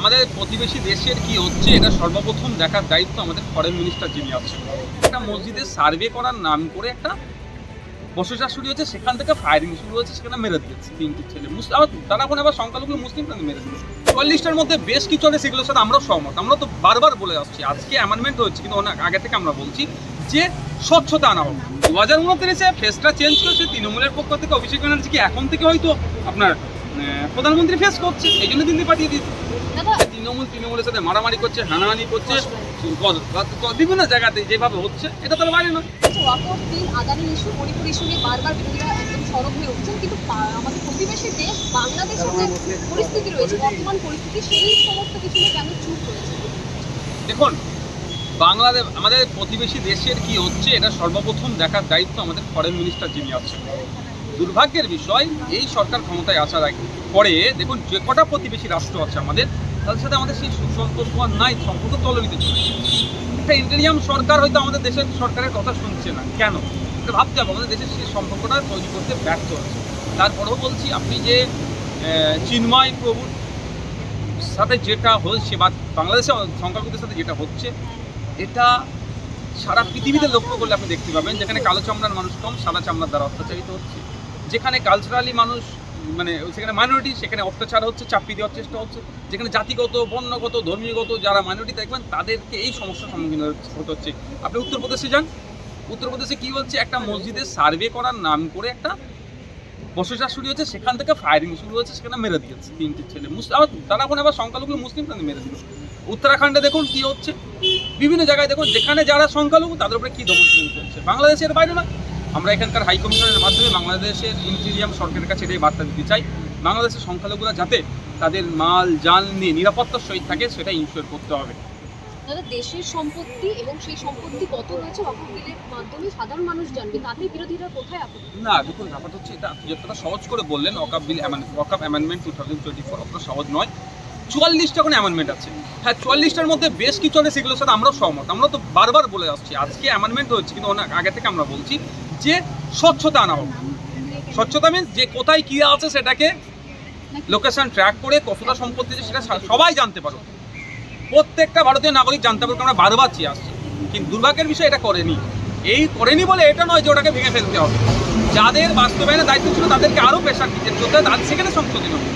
আমাদের প্রতিবেশী দেশের কি হচ্ছে এটা সর্বপ্রথম দেখার দায়িত্ব আমাদের ফরেন মিনিস্টার যিনি আছেন। একটা মসজিদে সার্ভে করার নাম করে একটা বসবাস শুরু হয়েছে, সেখান থেকে ফায়ারিং শুরু হয়েছে, সেখানে মেরে দিয়েছে তিনটি ছেলে আবার তারা এখন আবার সংখ্যালঘু মুসলিম মেরে দিয়েছে। 44টার মধ্যে বেশ কিছু আছে, সেগুলোর সাথে আমরাও সহমত। আমরা তো বারবার বলে আসছি, আজকে অ্যামেন্ডমেন্ট হচ্ছে, কিন্তু অনেক আগে থেকে আমরা বলছি যে স্বচ্ছতা আনা হোক। 2029-এ ফেসটা চেঞ্জ করেছে তৃণমূলের পক্ষ থেকে। অভিষেক ব্যানার্জিকে এখন থেকে হয়তো আপনার প্রধানমন্ত্রী ফেস করছে, এই জন্য দিল্লি পাঠিয়ে দিচ্ছে। তৃণমূলের সাথে মারামারি করছে, হানাহানি করছে বিভিন্ন জায়গাতে যেভাবে হচ্ছে, এটা তার বাইরে নয়। আদানি ইস্যু, মণিপুর ইস্যু নিয়ে বারবার বিরোধীরা একদম সরব হয়ে উঠছেন, কিন্তু আমাদের প্রতিবেশী দেশ বাংলাদেশের যে পরিস্থিতি রয়েছে, বর্তমান পরিস্থিতি, সেই সমস্ত কিছু নিয়ে কেন চুপ রয়েছে? দেখুন, আমাদের প্রতিবেশী দেশের কি হচ্ছে এটা সর্বপ্রথম দেখার দায়িত্ব আমাদের ফরেন মিনিস্টার যিনি আছেন। দুর্ভাগ্যের বিষয়, এই সরকার ক্ষমতায় আসার পরে দেখুন যে কটা প্রতিবেশী রাষ্ট্র আছে আমাদের, তাদের সাথে আমাদের সেই সুসম্পর্ক আর নাই, সম্পর্ক তলনিতে চলেছে। একটা ইন্টেরিয়াম সরকার হয়তো আমাদের দেশের সরকারের কথা শুনছে না, কেন এটা ভাবতে হবে। আমাদের দেশের সেই সম্পর্কটা তৈরি করতে ব্যর্থ আছে। তারপরেও বলছি, আপনি যে চিন্ময় প্রভুর সাথে যেটা হচ্ছে বা বাংলাদেশের সংখ্যালঘুদের সাথে যেটা হচ্ছে, এটা সারা পৃথিবীতে লক্ষ্য করলে আপনি দেখতে পাবেন, যেখানে কালো চামড়ার মানুষ কম, সাদা চামড়ার দ্বারা অত্যাচারিত হচ্ছে। যেখানে কালচারালি মানুষ সেখানে মাইনরিটি, সেখানে অত্যাচার হচ্ছে, চাপিয়ে দেওয়ার চেষ্টা হচ্ছে। যেখানে জাতিগত, বর্ণগত, ধর্মীয়গত যারা মাইনরিটি দেখবেন, তাদেরকে এই সমস্যার সম্মুখীন হতে হচ্ছে। আপনি উত্তরপ্রদেশে যান, উত্তরপ্রদেশে কী বলছে, একটা মসজিদে সার্ভে করার নাম করে একটা বসবাস শুরু হয়েছে, সেখান থেকে ফায়ারিং শুরু হয়েছে, সেখানে মেরে দিয়েছে তিনটি ছেলে আবার তারা এখন আবার সংখ্যালঘু মুসলিম মেরে দিয়েছে। উত্তরাখণ্ডে দেখুন কি হচ্ছে, বিভিন্ন জায়গায় দেখুন যেখানে যারা সংখ্যালঘু তাদের উপরে কী দমন চলছে। বাংলাদেশের বাইরে নয়, আমরা এখানকার হাই কমিশনের মাধ্যমে বাংলাদেশের ইন্টেরিয়াম সরকারের কাছে এটাই বার্তা দিতে চাই, বাংলাদেশের সংখ্যালঘুরা যাতে তাদের মাল জাল নিয়ে নিরাপত্তার সহিত থাকে, সেটা ইনশিওর করতে হবে। দাদা, দেশের সম্পত্তি এবং সেই সম্পত্তি কত রয়েছে ওয়াকফ বিলের মাধ্যমে সাধারণ মানুষ জানবে, তাতে বিরোধীরা কোথায় আপত্তি? না দেখুন, ব্যাপারটা হচ্ছে এটা যতটা সহজ করে বললেন, ওয়াকফ বিল ওয়াকফ অ্যামেন্ডমেন্ট 2024 অতটা সহজ নয়। 44টা কোনো অ্যামেন্ডমেন্ট আছে। হ্যাঁ, 44টার মধ্যে বেশ কিছু আছে, সেগুলোর সাথে আমরাও সহমত। আমরা তো বারবার বলে আসছি, আজকে অ্যামেন্ডমেন্ট হচ্ছে, কিন্তু অনেক আগে থেকে আমরা বলছি যে স্বচ্ছতা আনা হোক। স্বচ্ছতা মিনস যে কোথায় কী আছে সেটাকে লোকেশন ট্র্যাক করে কতটা সম্পত্তি আছে সেটা সবাই জানতে পারো, প্রত্যেকটা ভারতীয় নাগরিক জানতে পারবে। আমরা বারবার চেয়ে আসছি, কিন্তু দুর্ভাগ্যের বিষয় এটা করেনি বলে এটা নয় যে ওটাকে ভেঙে ফেলতে হবে। যাদের বাস্তবায়নের দায়িত্ব ছিল তাদেরকে আরও প্রেশার দিতে চলতে হয়, সেখানে সংশোধন হবে।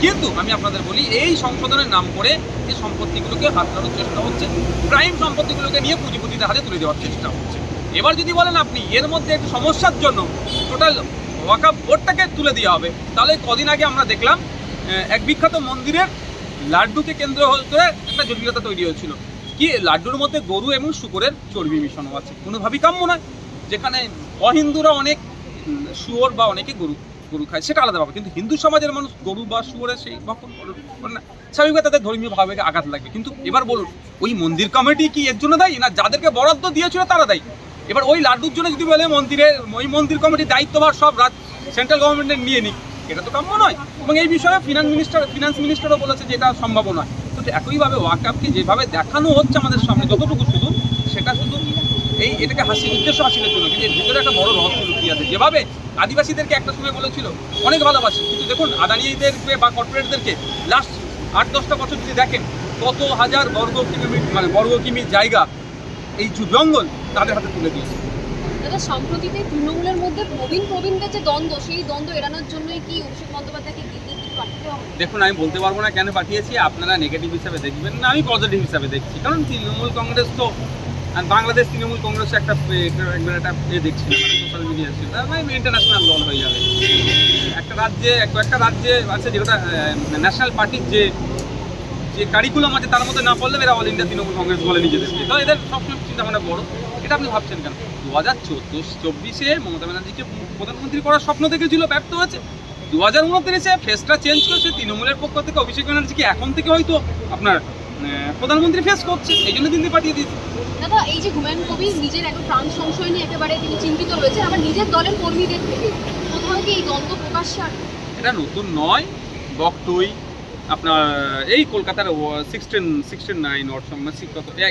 কিন্তু আমি আপনাদের বলি, এই সংশোধনের নাম করে যে সম্পত্তিগুলোকে হাতড়ানোর চেষ্টা হচ্ছে, প্রাইম সম্পত্তিগুলোকে নিয়ে পুঁজিপতিদের হাতে তুলে দেওয়ার চেষ্টা হচ্ছে। এবার যদি বলেন আপনি এর মধ্যে একটু সমস্যার জন্য টোটাল ওয়াকফ বোর্ডটাকে তুলে দেওয়া হবে, তাহলে কদিন আগে আমরা দেখলাম এক বিখ্যাত মন্দিরের লাড্ডুকে কেন্দ্র করে একটা জটিলতা তৈরি হয়েছিল। কি লাড্ডুর মধ্যে গরু এবং শুকরের চর্বি মিশানো আছে, কোনোভাবেই কাম্য নয়। যেখানে অহিন্দুরা অনেক শুয়োর বা অনেকে গরু খায়, সেটা আলাদা ভাবে, কিন্তু হিন্দু সমাজের মানুষ গরু বা শুয়োরের সেই ভক্ষণ করে না, স্বাভাবিকভাবে তাদের ধর্মীয় ভাবে আঘাত লাগবে। কিন্তু এবার বলুন, ওই মন্দির কমিটি কি এর জন্য দায়ী, না যাদেরকে বরাদ্দ দিয়েছিল তারা দায়ী? এবার ওই লাড্ডুর জন্য যদি বলে ওই মন্দির কমিটির দায়িত্বভার সব সেন্ট্রাল গভর্নমেন্টের নিয়ে নিক, এটা তো কাম্য নয়। এবং এই বিষয়ে ফিনান্স মিনিস্টারও বলেছে যে এটা সম্ভব নয়। তো একইভাবে ওয়াকফকে যেভাবে দেখানো হচ্ছে আমাদের সামনে, যতটুকু শুধু সেটা শুধু এটাকে উদ্দেশ্য হাসিলের জন্য, কিন্তু এর ভিতরে একটা বড় রহস্য লুকিয়ে আছে। যেভাবে আদিবাসীদেরকে একটা সময় বলেছিল অনেক ভালোবাসি, কিন্তু দেখুন আদানিদেরকে বা কর্পোরেটদেরকে লাস্ট 8-10টা বছর যদি দেখেন, কত হাজার বর্গ কিমি জায়গা, এই জঙ্গল তাদের হাতে তুলে দিয়েছে। দাদা, সম্প্রতিতে তৃণমূলের মধ্যে প্রবীণদের যে দ্বন্দ্ব, সেই দ্বন্দ্ব এড়ানোর জন্যই কি অভিষেক বন্দ্যোপাধ্যায়কে দিল্লি পাঠাতে হবে? দেখুন, আমি বলতে পারবো না কেন পাঠিয়েছি, আপনারা নেগেটিভ হিসাবে দেখবেন না, আমি পজিটিভ হিসাবে দেখছি। কারণ তৃণমূল কংগ্রেস তো বাংলাদেশ তৃণমূল কংগ্রেস একটা দেখছিল, সোশ্যাল মিডিয়া ছিল, ইন্টারন্যাশনাল দল হয়ে যাবে। একটা রাজ্যে আছে যেটা ন্যাশনাল পার্টির যে কারিকুলাম আছে তার মধ্যে না পড়লে এরা অল ইন্ডিয়া তৃণমূল কংগ্রেস বলে নিজেদেরকে, তো এদের সবসময় চিন্তাভাবনা বড়। এটা আপনি ভাবছেন কেন? 2024-এ মমতা ব্যানার্জিকে প্রধানমন্ত্রী করার স্বপ্ন দেখেছিল, ব্যর্থ হয়েছে। 2029-এ ফেসটা চেঞ্জ করেছে তৃণমূলের পক্ষ থেকে। অভিষেক ব্যানার্জিকে এখন থেকে হয়তো আপনার প্রধানমন্ত্রী ফেস করছে, এই জন্য দিল্লি পাঠিয়ে দিয়েছে। দাদা, এই যে হুমায়ুন কবির নিজের একটা প্রাণ সংশয় নিয়ে একেবারে তিনি চিন্তিত রয়েছেন, আবার নিজের দলের কর্মীদের থেকে কোথাও কি এই দ্বন্দ্ব প্রকাশ্যে আসে? এটা নতুন নয়, বকটুই আপনার এই কলকাতার 69 ওয়ার্ড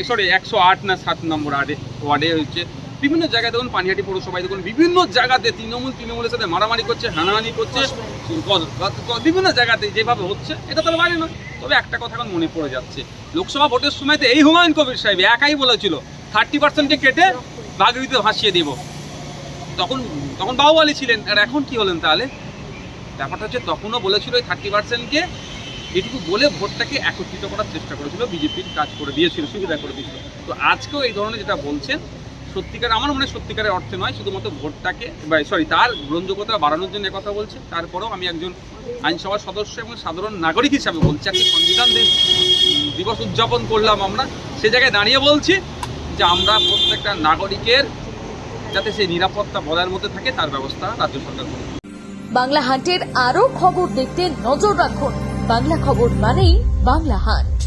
108 না 7 নম্বর ওয়ার্ডে হচ্ছে। বিভিন্ন জায়গায় দেখুন, পানিহাটি পৌরসভায় দেখুন, বিভিন্ন জায়গাতে তৃণমূলের সাথে মারামারি করছে, হানাহানি করছে, বিভিন্ন জায়গাতে যেভাবে হচ্ছে এটা তার বাইরে নয়। তবে একটা কথা এখন মনে পড়ে যাচ্ছে, লোকসভা ভোটের সময়তে এই হুমায়ুন কবির সাহেব একাই বলেছিল 30%কে কেটে বাগড়িতে ভাসিয়ে দিব। তখন তখন বাহুবলী ছিলেন, আর এখন কি হলেন তাহলে? ব্যাপারটা হচ্ছে তখনও বলেছিল এই 30%কে এটুকু বলে ভোটটাকে একত্রিত করার চেষ্টা করেছিল, বিজেপির কাজ করে দিয়েছিল, সুবিধা করে দিয়েছিল। তো আজকেও এই ধরনের যেটা বলছেন সত্যিকার, আমার মনে হয় সত্যিকারের অর্থে নয়, শুধুমাত্র ভোটটাকে তার গ্রহণযোগ্যতা বাড়ানোর জন্য কথা বলছে। তারপরেও আমি একজন আইনসভার সদস্য এবং সাধারণ নাগরিক হিসাবে বলছি, আজকে সংবিধান দিবস উদযাপন করলাম আমরা, সে জায়গায় দাঁড়িয়ে বলছি যে আমরা প্রত্যেকটা নাগরিকের যাতে সেই নিরাপত্তা বজায়ের মধ্যে থাকে তার ব্যবস্থা রাজ্য সরকার করবে। বাংলা হান্টের আরো খবর দেখতে নজর রাখুন। বাংলা খবর মানেই বাংলা হান্ট।